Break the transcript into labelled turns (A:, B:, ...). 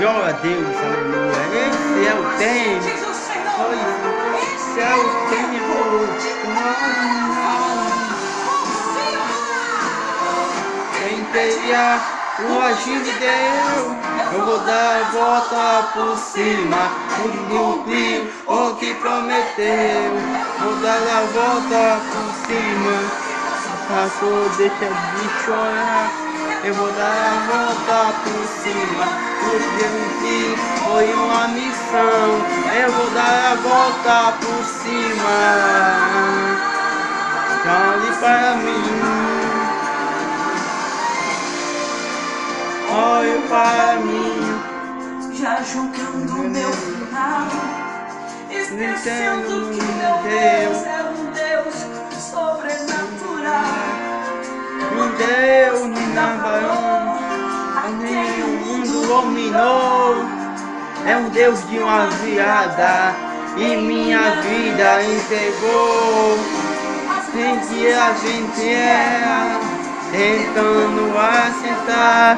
A: Glória a Deus, aleluia. Esse é o tempo. Esse é o tempo. Quem queria o agir de Deus, eu vou dar a volta por cima. Cumprir o que prometeu, vou dar a volta por cima. Pastor, deixa de chorar, eu vou dar a volta por cima. Porque me foi uma missão, eu vou dar a volta por cima. Olhe para mim, olhe para mim.
B: Já julgando o meu final, esquecendo que meu Deus é um Deus sobrenatural.
A: Um Deus não dá varão, nem o mundo dominou. É um Deus de uma virada e minha vida entregou. Sem que a gente tentando acertar,